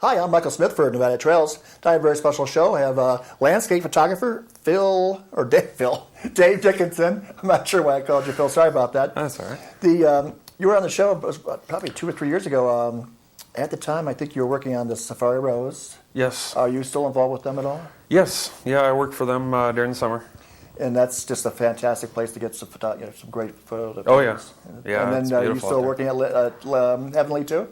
Hi, I'm Michael Smith for Nevada Trails. Today I have a very special show. I have landscape photographer Dave Dickinson. I'm not sure why I called you Phil. Sorry about that. That's all right. You were on the show it was probably 2 or 3 years ago. At the time, I think you were working on the Safari Rose. Yes. Are you still involved with them at all? Yes. Yeah, I work for them during the summer. And that's just a fantastic place to get some some great photos. Oh, yeah. Yeah, and then are you still working at Heavenly too?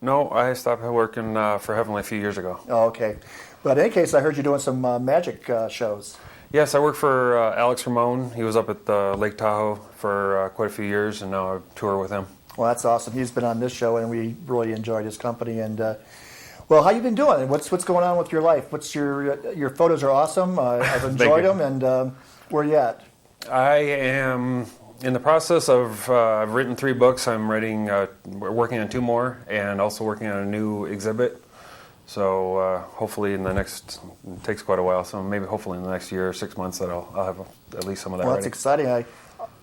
No, I stopped working for Heavenly a few years ago. Oh, okay. But in any case, I heard you doing some magic shows. Yes, I work for Alex Ramon. He was up at Lake Tahoe for quite a few years, and now I tour with him. Well, that's awesome. He's been on this show, and we really enjoyed his company. And well, how you been doing? What's going on with your life? What's your photos are awesome. I've enjoyed them. And where you at? I am in the process of. I've written 3 books. I'm working on 2 more, and also working on a new exhibit. So hopefully in the next, it takes quite a while. So maybe hopefully in the next year or 6 months that I'll have at least some of that. Well, ready. that's exciting.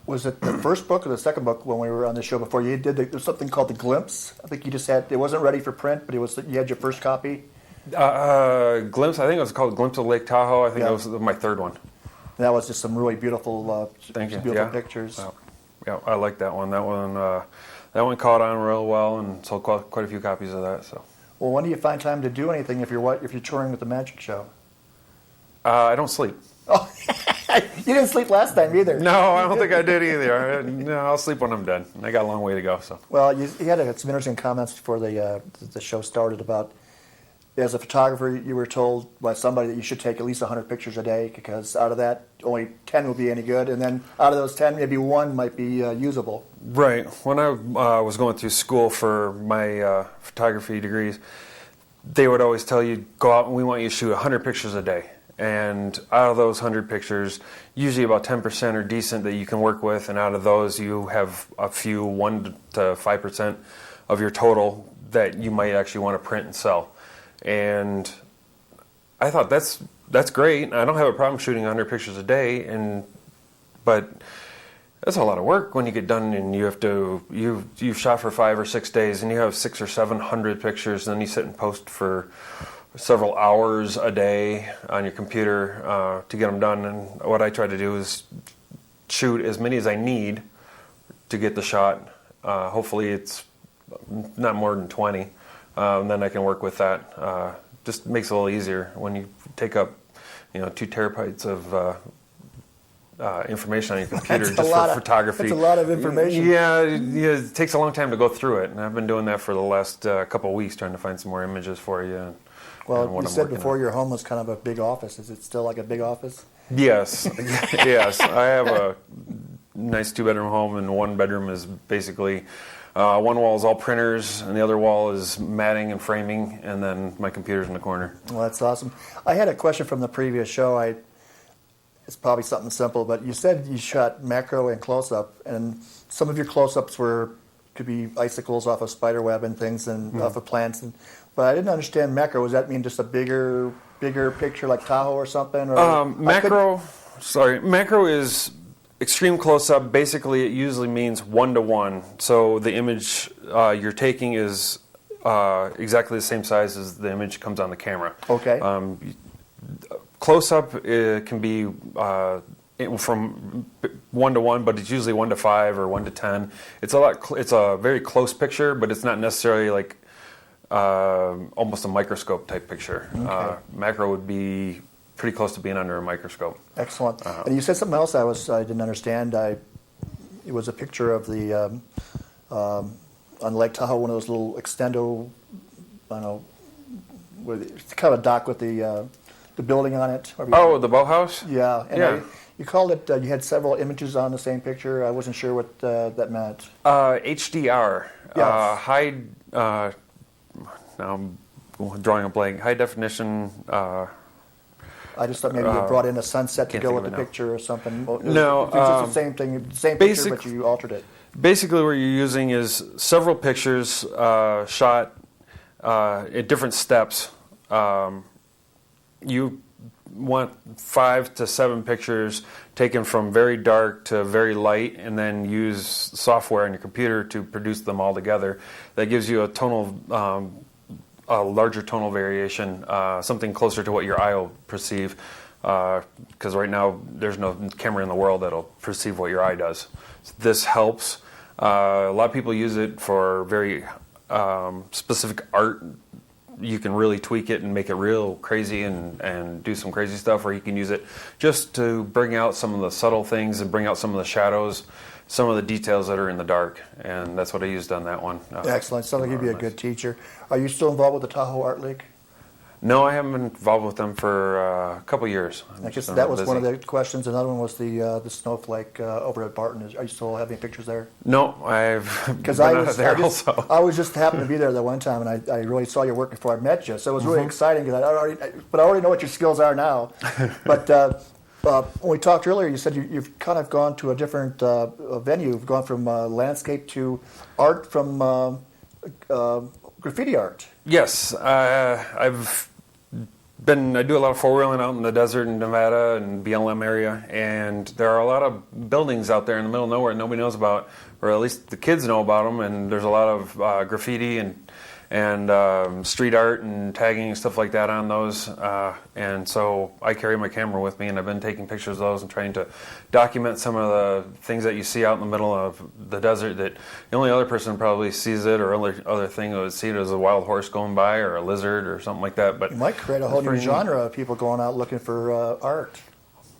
Was it the first book or the second book when we were on the show before? You did there's something called The Glimpse. I think you just had, it wasn't ready for print, but you had your first copy. Glimpse, I think it was called Glimpse of Lake Tahoe. I think that was my 3rd one. And that was just some really beautiful, beautiful pictures. Yeah, I like that one. That one caught on real well and sold quite a few copies of that. So. Well, when do you find time to do anything if you're touring with the magic show? I don't sleep. Oh, you didn't sleep last time either. No, I don't think I did either. No, I'll sleep when I'm dead. I got a long way to go. So. Well, you had some interesting comments before the show started about, as a photographer, you were told by somebody that you should take at least 100 pictures a day because out of that, only 10 will be any good, and then out of those 10, maybe 1 might be usable. Right. When I was going through school for my photography degrees, they would always tell you, go out and we want you to shoot 100 pictures a day. And out of those 100 pictures, usually about 10% are decent that you can work with, and out of those you have a few 1 to 5% of your total that you might actually want to print and sell. And I thought that's great. I don't have a problem shooting 100 pictures a day, but that's a lot of work when you get done and you've shot for 5 or 6 days and you have 600 or 700 pictures, and then you sit and post for several hours a day on your computer to get them done. And what I try to do is shoot as many as I need to get the shot. Hopefully it's not more than 20. And then I can work with that. Just makes it a little easier when you take up 2 terabytes of information on your computer just for photography. That's a lot of information. Yeah, it takes a long time to go through it, and I've been doing that for the last couple of weeks, trying to find some more images for you. Well, you said before your home was kind of a big office. Is it still like a big office? Yes, yes. I have a nice 2-bedroom home, and 1 bedroom is basically one wall is all printers, and the other wall is matting and framing, and then my computer's in the corner. Well, that's awesome. I had a question from the previous show. It's probably something simple, but you said you shot macro and close-up, and some of your close-ups could be icicles off of spider web and things, and off of plants. But I didn't understand macro. Does that mean just a bigger picture like Tahoe or something? Or macro is extreme close-up. Basically, it usually means 1-to-1. So the image you're taking is exactly the same size as the image comes on the camera. Okay. Close-up can be from 1-to-1, but it's usually 1-to-5 or 1-to-10. It's a very close picture, but it's not necessarily like almost a microscope type picture. Okay. Macro would be pretty close to being under a microscope. Excellent. And you said something else I didn't understand. It was a picture of the on Lake Tahoe, one of those little extendo, I don't know, it's kind of a dock with the building on it. Oh, the boathouse? Yeah. And you called it, you had several images on the same picture. I wasn't sure what that meant. HDR. Yes. High, now I'm drawing a blank. High definition. I just thought maybe you brought in a sunset to go with the picture or something. No. It's just the same thing, same picture, but you altered it. Basically what you're using is several pictures shot at different steps. You want 5 to 7 pictures taken from very dark to very light, and then use software on your computer to produce them all together. That gives you a tonal a larger tonal variation, something closer to what your eye will perceive. Because right now there's no camera in the world that'll perceive what your eye does. This helps. A lot of people use it for very specific art. You can really tweak it and make it real crazy and do some crazy stuff, or you can use it just to bring out some of the subtle things and bring out some of the shadows, some of the details that are in the dark, and that's what I used on that one. Excellent. Sounds like you'd be a good teacher. Are you still involved with the Tahoe Art League? No, I haven't been involved with them for a couple years. I guess that was one of the questions. Another one was the snowflake over at Barton. Are you still having pictures there? No, I've been out of there also. I was just happened to be there that one time, and I really saw your work before I met you. So it was really exciting because I already know what your skills are now. But when we talked earlier, you said you've kind of gone to a different venue. You've gone from landscape to art from graffiti art. Yes, I do a lot of four-wheeling out in the desert in Nevada and BLM area, and there are a lot of buildings out there in the middle of nowhere nobody knows about, or at least the kids know about them, and there's a lot of graffiti and street art and tagging and stuff like that on those, and so I carry my camera with me, and I've been taking pictures of those and trying to document some of the things that you see out in the middle of the desert that the only other person probably sees it, or other thing that would see it as a wild horse going by or a lizard or something like that. But you might create a whole new genre of people going out looking for art.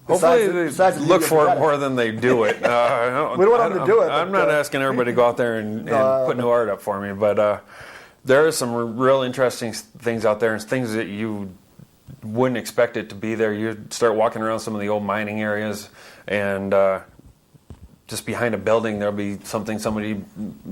Hopefully they look for it more than they do it. We don't want them to do it. I'm not asking everybody to go out there and put new art up for me, but there are some real interesting things out there, and things that you wouldn't expect it to be there. You start walking around some of the old mining areas, and just behind a building there'll be something somebody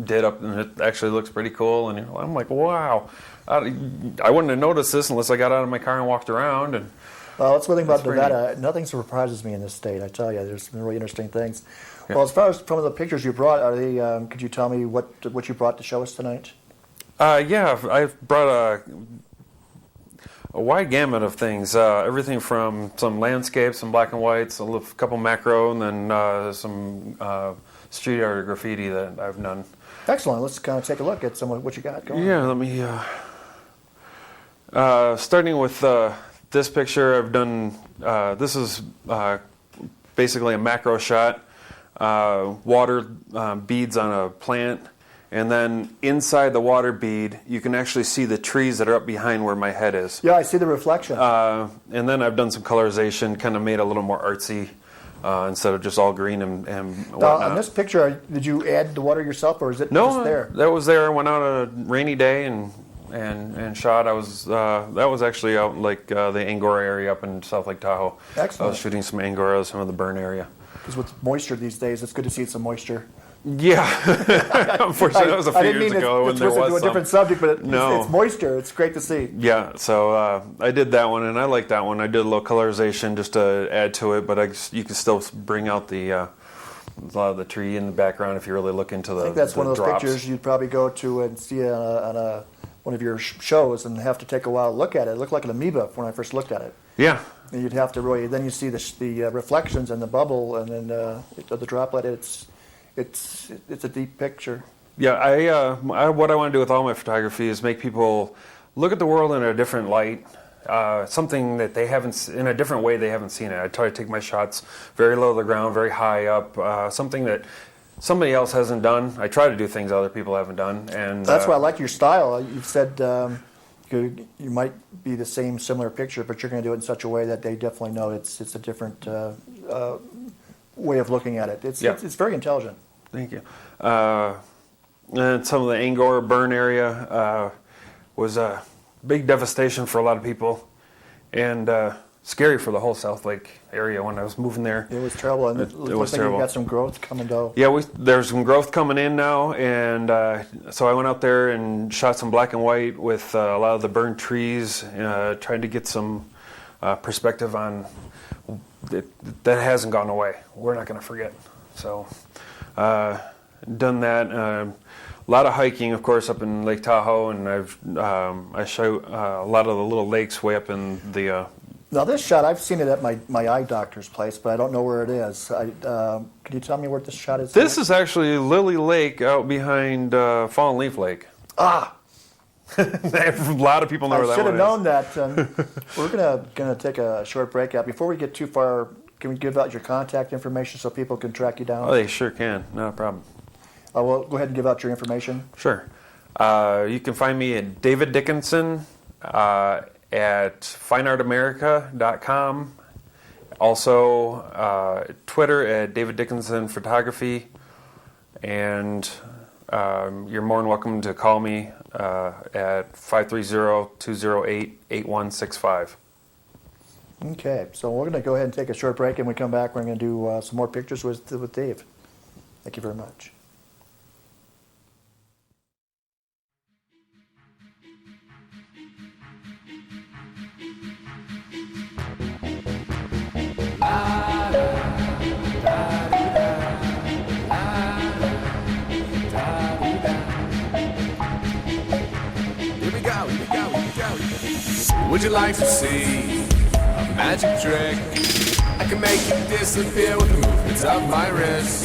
did up, and it actually looks pretty cool. And I'm like, wow, I wouldn't have noticed this unless I got out of my car and walked around. And well, that's one thing about Nevada. Nothing surprises me in this state. I tell you, there's some really interesting things. Yeah. Well, as far as some of the pictures you brought, are they? Could you tell me what you brought to show us tonight? Yeah, I've brought a wide gamut of things. Everything from some landscapes, some black and whites, a couple macro, and then some street art or graffiti that I've done. Excellent. Let's kind of take a look at some of what you got going. Yeah, let me. Starting with this picture, I've done. This is basically a macro shot. Water beads on a plant. And then inside the water bead, you can actually see the trees that are up behind where my head is. Yeah, I see the reflection. And then I've done some colorization, kind of made it a little more artsy instead of just all green and whatnot. Now, on this picture, did you add the water yourself, or is it just there? No, that was there. I went out on a rainy day and shot. I was that was actually out like the Angora area up in South Lake Tahoe. Excellent. I was shooting some Angora, some of the burn area. Because with moisture these days, it's good to see some moisture. Yeah, unfortunately, that was a few years ago when there was to a different subject, but no. It's moisture. It's great to see. Yeah, so I did that one, and I like that one. I did a little colorization just to add to it, but you can still bring out a lot of the tree in the background if you really look into the. I think that's one of those drops. pictures you'd probably go to and see on one of your shows and have to take a while to look at it. It looked like an amoeba when I first looked at it. Yeah. And you'd have to really. Then you see the reflections and the bubble, and then the droplet. It's a deep picture. Yeah, what I want to do with all my photography is make people look at the world in a different light, something that they haven't, in a different way they haven't seen it. I try to take my shots very low to the ground, very high up, something that somebody else hasn't done. I try to do things other people haven't done, and that's why I like your style. You've said you might be the similar picture, but you're going to do it in such a way that they definitely know it's a different way of looking at it. It's very intelligent. Thank you. And some of the Angora burn area was a big devastation for a lot of people, and scary for the whole South Lake area when I was moving there. It was terrible, and it was terrible. You got some growth coming though. Yeah, there's some growth coming in now, and so I went out there and shot some black and white with a lot of the burned trees, trying to get some perspective on that hasn't gone away. We're not going to forget. So, done that. A lot of hiking, of course, up in Lake Tahoe, and I show a lot of the little lakes way up in the. Now this shot, I've seen it at my eye doctor's place, but I don't know where it is. Can you tell me where this shot is? This is actually Lily Lake out behind Fallen Leaf Lake. Ah, A lot of people know I where that should one have known that. We're gonna take a short break out. Before we get too far, can we give out your contact information so people can track you down? Oh, they sure can. No problem. Well, go ahead and give out your information. Sure. You can find me at David Dickinson at fineartamerica.com. Also, Twitter at David Dickinson Photography. And you're more than welcome to call me at 530-208-8165. Okay, so we're going to go ahead and take a short break, and when we come back, we're going to do some more pictures with Dave. Thank you very much. Would you like to see a magic trick? I can make you disappear with the movements of my wrist.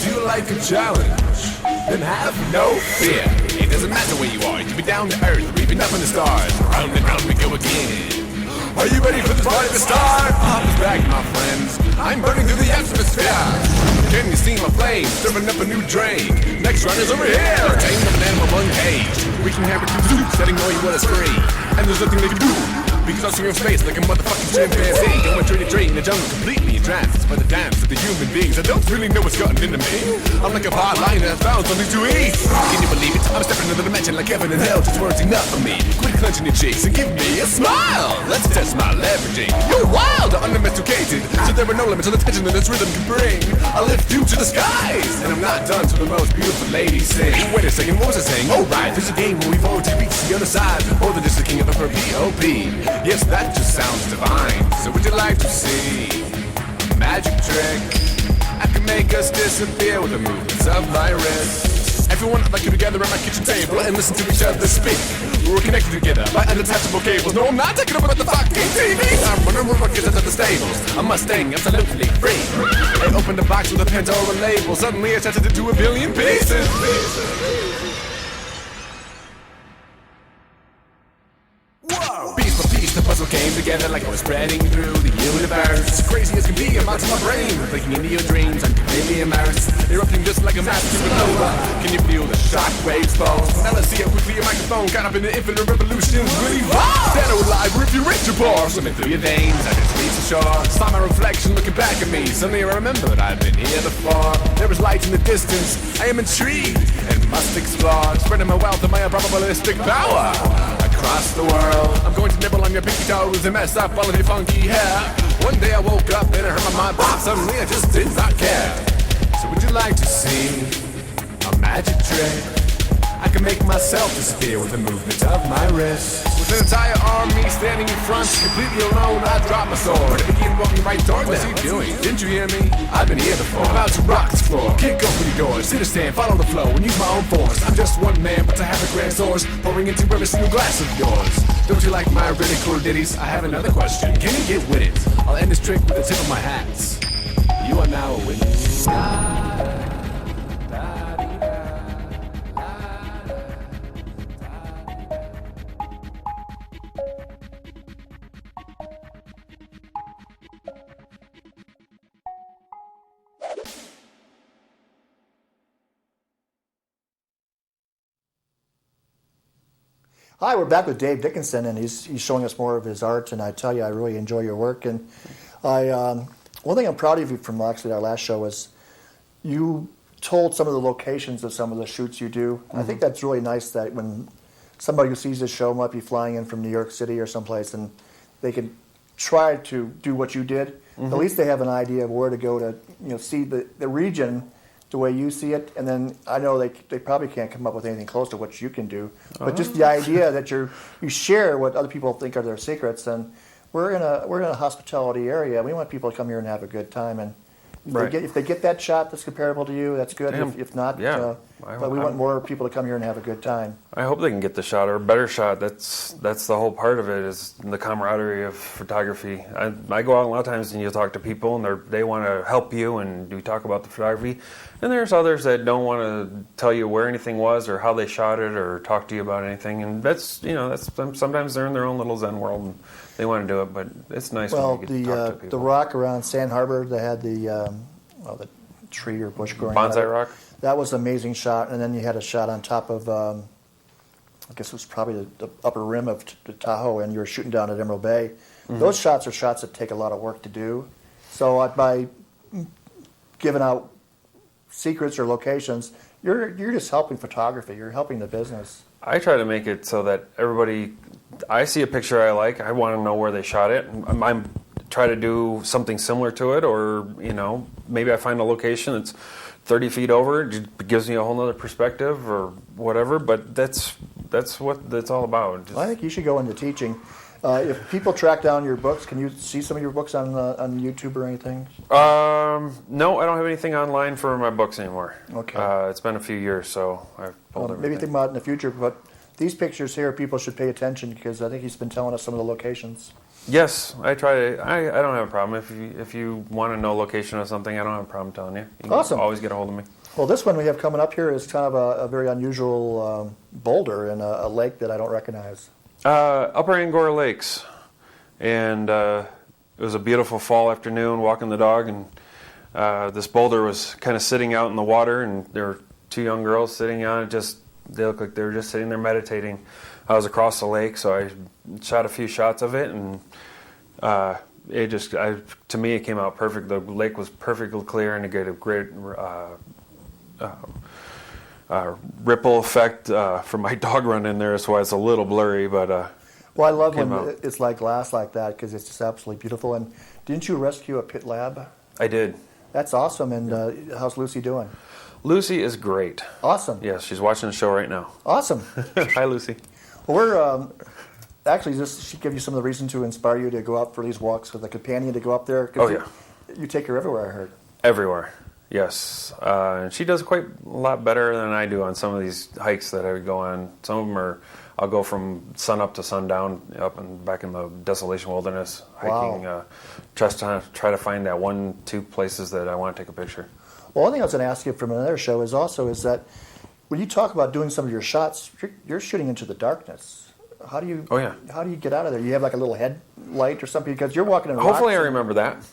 Do you like a challenge? Then have no fear. It doesn't matter where you are, you can be down to earth or even up in the stars. Round and round we go again. Are you ready for this party to start? Pop is back, my friends. I'm burning through the atmosphere. Can you see my flames? Stirring up a new drain. Next run is over here. Tame the man with one cage. Reaching hammer to zoo, setting all you want is free. And there's nothing they can do. Because I swing in space like a motherfucking chimpanzee. Going train in the jungle, completely entranced by the dance of the human beings. I don't really know what's gotten into me. I'm like a hardliner that found something to eat. Can you believe it? I'm stepping into the dimension like heaven and hell. Just words enough for me. Quit clenching your cheeks and give me a smile. Let's test my leveraging. You're wild, undomesticated. So there are no limits to the tension that this rhythm can bring. I lift you to the skies, and I'm not done till the most beautiful ladies sing. Wait a second, what was I saying? Oh right, there's a game where we've already reached the other side. More than just the king of the P.O.P. Yes, that just sounds divine. So would you like to see a magic trick? I can make us disappear with the movements of my wrist. Everyone, I'd like you to gather around my kitchen table and listen to each other speak. We're connected together by undetachable cables. No, I'm not taking over the fucking TV. I'm running with rockets at the stables. A Mustang, absolutely free. I opened a box with a Pandora label. Suddenly I shattered it to a billion pieces. Piece by piece, the puzzle came together like I was spreading through the universe. Crazy as can be, I'm out to my brain. Breaking into your dreams, I'm completely immersed. Erupting just like a massive supernova. Can you feel the shock waves fall? Now let's see how quickly your microphone caught up in the infinite revolutions will evolve. Dead or alive, or if you reach your bar, swimming through your veins, I just reach the shore. Saw my reflection looking back at me. Suddenly I remember that I've been here before. There was light in the distance. I am intrigued and must explore. Spreading my wealth and my probabilistic power across the world. I'm going to nibble on your pinky toes and mess up all of your funky hair. One day I woke up and it hurt my mind, but suddenly I just did not care. So would you like to see a magic trick? I can make myself disappear with the movement of my wrist. With an entire army standing in front, completely alone, I drop my sword and begin walking right toward them. What's he doing? Didn't you hear me? I've been here before. I'm about to rock this floor. Kick open your doors, sit or stand, follow the flow, and use my own force. I'm just one man, but I have a grand source, pouring into every single glass of yours. Don't you like my really cool ditties? I have another question. Can you get with it? I'll end this trick with the tip of my hat. You are now a witness. Hi, we're back with Dave Dickinson, and he's showing us more of his art. And I tell you, I really enjoy your work. And one thing I'm proud of you from actually our last show was you told some of the locations of some of the shoots you do. Mm-hmm. I think that's really nice that when somebody who sees this show might be flying in from New York City or someplace, and they can try to do what you did. Mm-hmm. At least they have an idea of where to go to, see the region the way you see it, and then I know they probably can't come up with anything close to what you can do, but just the idea that you share what other people think are their secrets. And we're in a hospitality area. We want people to come here and have a good time, and if they get that shot that's comparable to you, that's good. If not, But we want more people to come here and have a good time. I hope they can get the shot or a better shot. That's the whole part of it, is the camaraderie of photography. I go out a lot of times and you talk to people and they want to help you and we talk about the photography. And there's others that don't want to tell you where anything was or how they shot it or talk to you about anything. And that's sometimes they're in their own little Zen world and they want to do it. But it's nice when you get to talk to people. The rock around Sand Harbor, they had the tree or bush growing out of Bonsai it. rock. That was an amazing shot, and then you had a shot on top of, I guess it was probably the upper rim of the Tahoe, and you were shooting down at Emerald Bay. Mm-hmm. Those shots are shots that take a lot of work to do. So by giving out secrets or locations, you're just helping photography. You're helping the business. I try to make it so that I see a picture I like, I want to know where they shot it. I try to do something similar to it, or maybe I find a location that's 30 feet over, it gives me a whole nother perspective or whatever, but that's what it's all about. I think you should go into teaching. If people track down your books, can you see some of your books on YouTube or anything? No, I don't have anything online for my books anymore. Okay. It's been a few years, so I've pulled everything. Maybe think about it in the future, but these pictures here, people should pay attention because I think he's been telling us some of the locations. Yes, I try to. I don't have a problem. If you want to know location of something, I don't have a problem telling you. You awesome. Can always get a hold of me. Well, this one we have coming up here is kind of a very unusual boulder in a lake that I don't recognize. Upper Angora Lakes, and it was a beautiful fall afternoon walking the dog, and this boulder was kind of sitting out in the water, and there were two young girls sitting on it. They looked like they were just sitting there meditating. I was across the lake, so I shot a few shots of it, and to me, it came out perfect. The lake was perfectly clear, and it gave a great ripple effect from my dog running in there. That's why it's a little blurry, but well, I love when it's like glass like that because it's just absolutely beautiful. And didn't you rescue a pit lab? I did. That's awesome. And how's Lucy doing? Lucy is great. Awesome. Yes, she's watching the show right now. Awesome. Hi, Lucy. Well, we're actually this should give you some of the reason to inspire you to go out for these walks with a companion to go up there. Oh yeah. You take her everywhere, I heard. Everywhere. Yes, and she does quite a lot better than I do on some of these hikes that I go on. Some of them I'll go from sun up to sundown, up and back in the desolation wilderness, hiking, just to try to find that 1-2 places that I want to take a picture. Well, one thing I was going to ask you from another show is that when you talk about doing some of your shots, you're shooting into the darkness. How do you? Oh yeah. How do you get out of there? You have like a little headlight or something because you're walking in. Hopefully, I remember that.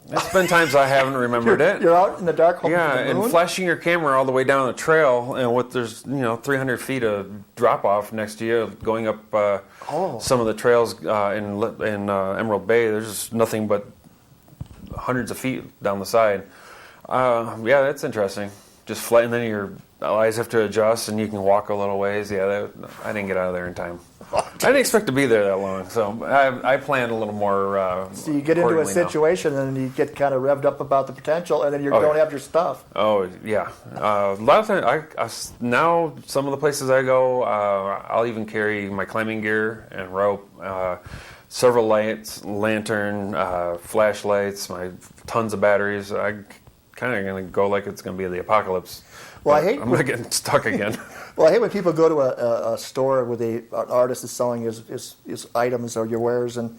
It's been times I haven't remembered it. You're out in the dark. Yeah, and flashing your camera all the way down the trail, and there's 300 feet of drop off next to you, going up some of the trails in Emerald Bay. There's nothing but hundreds of feet down the side. Yeah, that's interesting. Just flat, and then your eyes have to adjust, and you can walk a little ways. Yeah, I didn't get out of there in time. I didn't expect to be there that long, so I planned a little more. So you get into a situation, and you get kind of revved up about the potential, and then you don't have your stuff. Oh yeah, a lot of times. Now some of the places I go, I'll even carry my climbing gear and rope, several lights, lantern, flashlights, my tons of batteries. I kind of going to go like it's going to be the apocalypse. Well, I'm going to get stuck again. Well, I hate when people go to a store where an artist is selling his items or your wares, and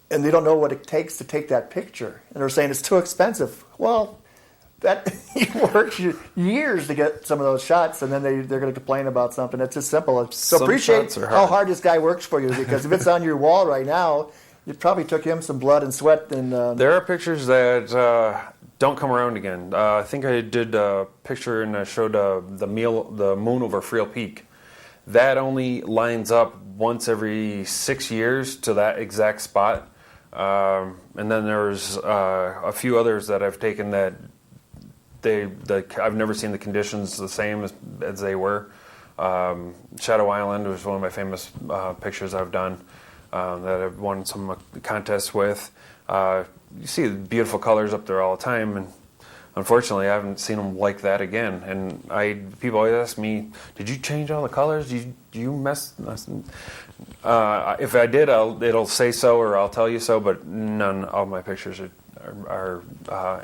they don't know what it takes to take that picture, and they're saying it's too expensive. Well, that he works years to get some of those shots, and then they're going to complain about something. It's just simple. So appreciate how hard this guy works for you, because if it's on your wall right now, it probably took him some blood and sweat. And there are pictures that don't come around again. I think I did a picture and I showed the moon over Freel Peak. That only lines up once every 6 years to that exact spot. And then there's a few others that I've taken that I've never seen the conditions the same as they were. Shadow Island was one of my famous pictures I've done that I've won some contests with. You see the beautiful colors up there all the time, and unfortunately I haven't seen them like that again. And people always ask me, did you change all the colors? Did you mess? If I did, it'll say so, or I'll tell you so, but none of my pictures have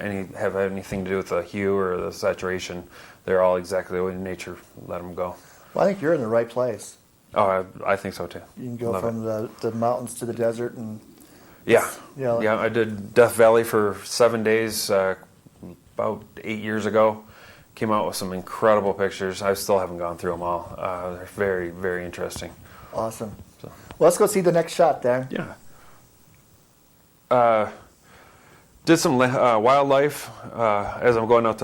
anything to do with the hue or the saturation. they're all exactly the way nature let them go. Well, I think you're in the right place. Oh, I think so too. You can go Love from the mountains to the desert, and Yeah. Yeah. Yeah, I did Death Valley for 7 days about 8 years ago. Came out with some incredible pictures. I still haven't gone through them all. They're very, very interesting. awesome. So. Well, let's go see the next shot, Dan. Yeah. Did some wildlife. As I'm going out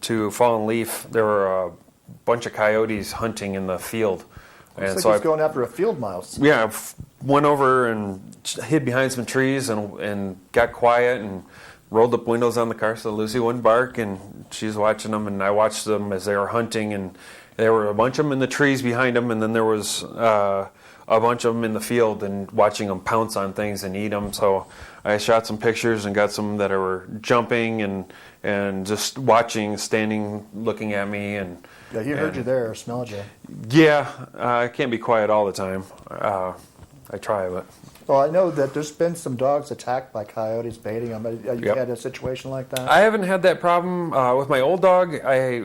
to Fallen Leaf, there were a bunch of coyotes hunting in the field. Looks like so he's going after a field mouse. Yeah, went over and hid behind some trees and got quiet and rolled up windows on the car so Lucy wouldn't bark, and she's watching them, and I watched them as they were hunting, and there were a bunch of them in the trees behind them, and then there was a bunch of them in the field, and watching them pounce on things and eat them. So I shot some pictures and got some that were jumping and just watching, standing, looking at me, and Yeah, he heard you there, or smelled you. yeah, I can't be quiet all the time. I try, but Well, I know that there's been some dogs attacked by coyotes baiting them. Have you Yep. had a situation like that? I haven't had that problem with my old dog.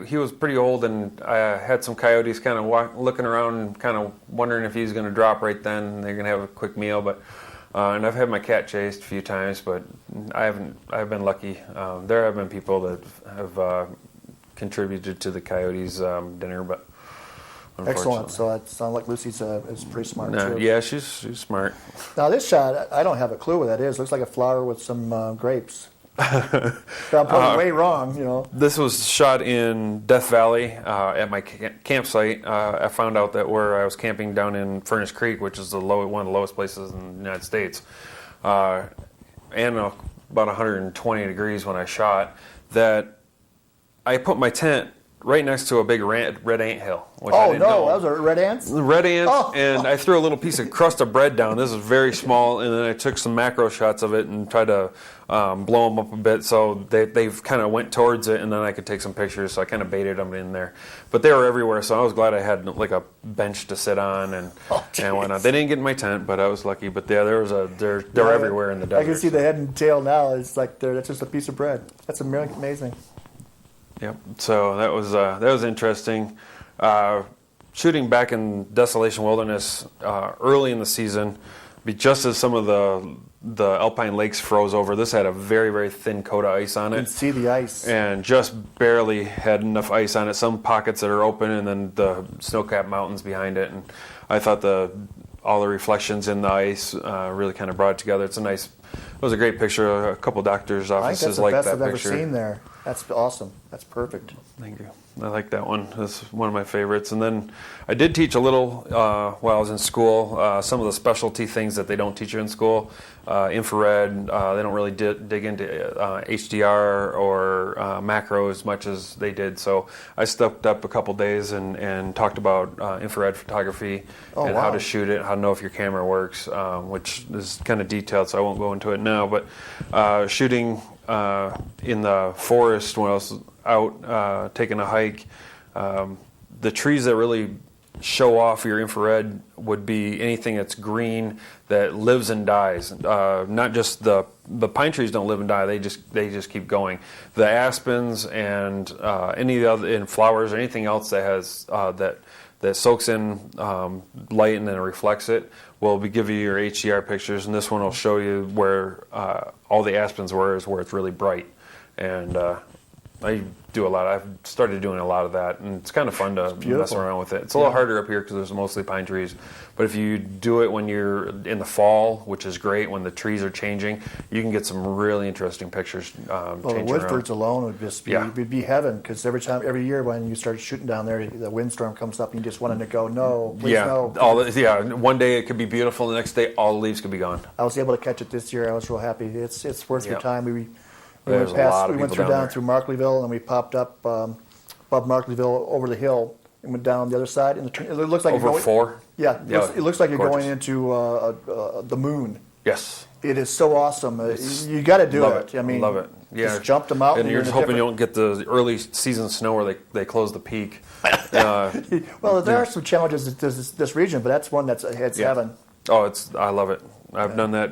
He was pretty old, and I had some coyotes kind of looking around and kind of wondering if he was going to drop right then. And they're going to have a quick meal, but and I've had my cat chased a few times, but I've been lucky. There have been people that have contributed to the coyotes' dinner, but Excellent. unfortunately. So it sounds like Lucy's is pretty smart too. Yeah, she's smart. Now this shot, I don't have a clue what that is. Looks like a flower with some grapes. But I'm probably way wrong, you know. This was shot in Death Valley at my campsite. I found out that where I was camping down in Furnace Creek, which is one of the lowest places in the United States, and about 120 degrees when I shot, that I put my tent right next to a big red ant hill. Which I Oh didn't no, know. those are red ants? Red ants, Oh. and I threw a little piece of crust of bread down. This is very small, and then I took some macro shots of it and tried to blow them up a bit so they've kind of went towards it, and then I could take some pictures. So I kind of baited them in there, but they were everywhere. So I was glad I had like a bench to sit on and whatnot. They didn't get in my tent, but I was lucky. But yeah, they're everywhere in the desert. I can see the head and tail now. It's like that's just a piece of bread. That's amazing. Yep. So that was interesting. Shooting back in Desolation Wilderness early in the season, just as some of the alpine lakes froze over. This had a very, very thin coat of ice on You it, can see the ice. and just barely had enough ice on it. Some pockets that are open, and then the snow-capped mountains behind it. And I thought all the reflections in the ice really kind of brought it together. It was a great picture. A couple doctors' I think that's offices the like best that I've ever picture. seen there. That's awesome. That's perfect. Thank you. I like that one. That's one of my favorites. And then I did teach a little while I was in school, some of the specialty things that they don't teach you in school. Infrared, they don't really dig into HDR or macro as much as they did. So I stepped up a couple days and talked about infrared photography and how wow. to shoot it, how to know if your camera works, which is kind of detailed, so I won't go into it now. But shooting in the forest when I was out taking a hike, the trees that really show off your infrared would be anything that's green that lives and dies. Not just the pine trees don't live and die; they just keep going. The aspens and any of the other and flowers or anything else that has that soaks in light and then reflects it will give you your HDR pictures, and this one will show you where all the aspens were, is where it's really bright. And I do a lot. I've started doing a lot of that, and it's kind of fun to mess around with it. It's a little harder up here because there's mostly pine trees, but if you do it when you're in the fall, which is great, when the trees are changing, you can get some really interesting pictures. Well, the changing Woodfords around. alone would just be, Yeah. would be heaven, because every year when you start shooting down there, the windstorm comes up and you just want to go, no, please Yeah, no. One day it could be beautiful, the next day all the leaves could be gone. I was able to catch it this year. I was real happy. It's worth your Yeah. time. We There's went a lot of we went people through down down there. through Markleyville, and we popped up above Markleyville over the hill and went down the other side. And it looks like Over you're going, 4? Yeah, it looks like you're gorgeous. going into the moon. Yes. It is so awesome. You got to do Love it. I mean, love it. Yeah, just jump the mountain. and you're in just a hoping you different- don't get the early season snow where they close the peak. Well, there are some challenges to this region, but that's one that's Yeah. heaven. Oh, I love it. I've done that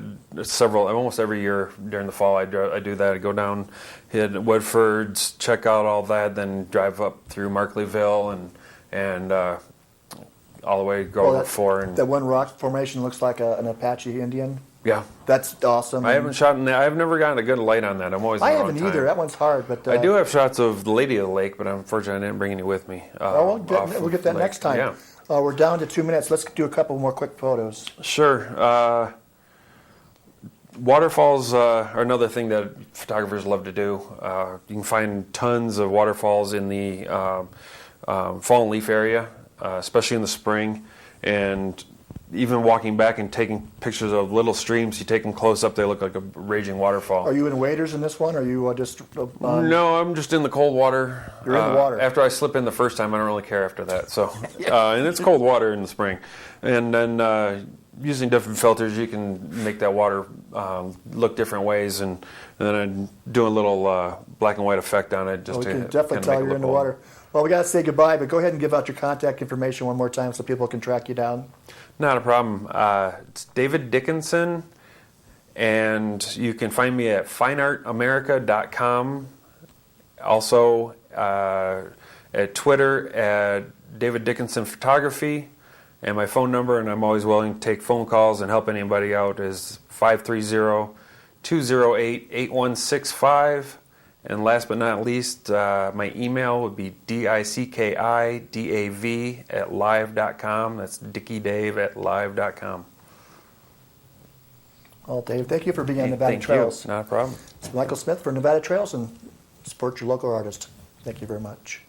almost every year during the fall. I do that. I go down, hit Woodford's, check out all that, then drive up through Markleyville and all the way go over 4. And that one rock formation looks like an Apache Indian. yeah, That's awesome. I haven't shot in that. I've never gotten a good light on that. I'm always. I in the haven't wrong either. time. That one's hard, but I do have shots of the Lady of the Lake, but unfortunately I didn't bring any with me. We'll get that Lake. next time. Yeah. We're down to 2 minutes. Let's do a couple more quick photos. Sure. Waterfalls are another thing that photographers love to do. You can find tons of waterfalls in the fallen leaf area, especially in the spring. And even walking back and taking pictures of little streams, you take them close up, they look like a raging waterfall. Are you in waders in this one? Or are you just... No, I'm just in the cold water. You're in the water. After I slip in the first time, I don't really care after that. So, and it's cold water in the spring. And then using different filters, you can make that water look different ways. And then I'm doing a little black and white effect on it. Just we to can definitely kinda tell make it you're look in the old. water. Well, we got to say goodbye, but go ahead and give out your contact information one more time so people can track you down. Not a problem. It's David Dickinson, and you can find me at fineartamerica.com. Also at Twitter at David Dickinson Photography, and my phone number, and I'm always willing to take phone calls and help anybody out, is 530-208-8165. And last but not least, my email would be dickidave@live.com. That's dickiedave@live.com. Well, Dave, thank you for being on Nevada Trails. Not a problem. It's Michael Smith for Nevada Trails, and support your local artist. Thank you very much.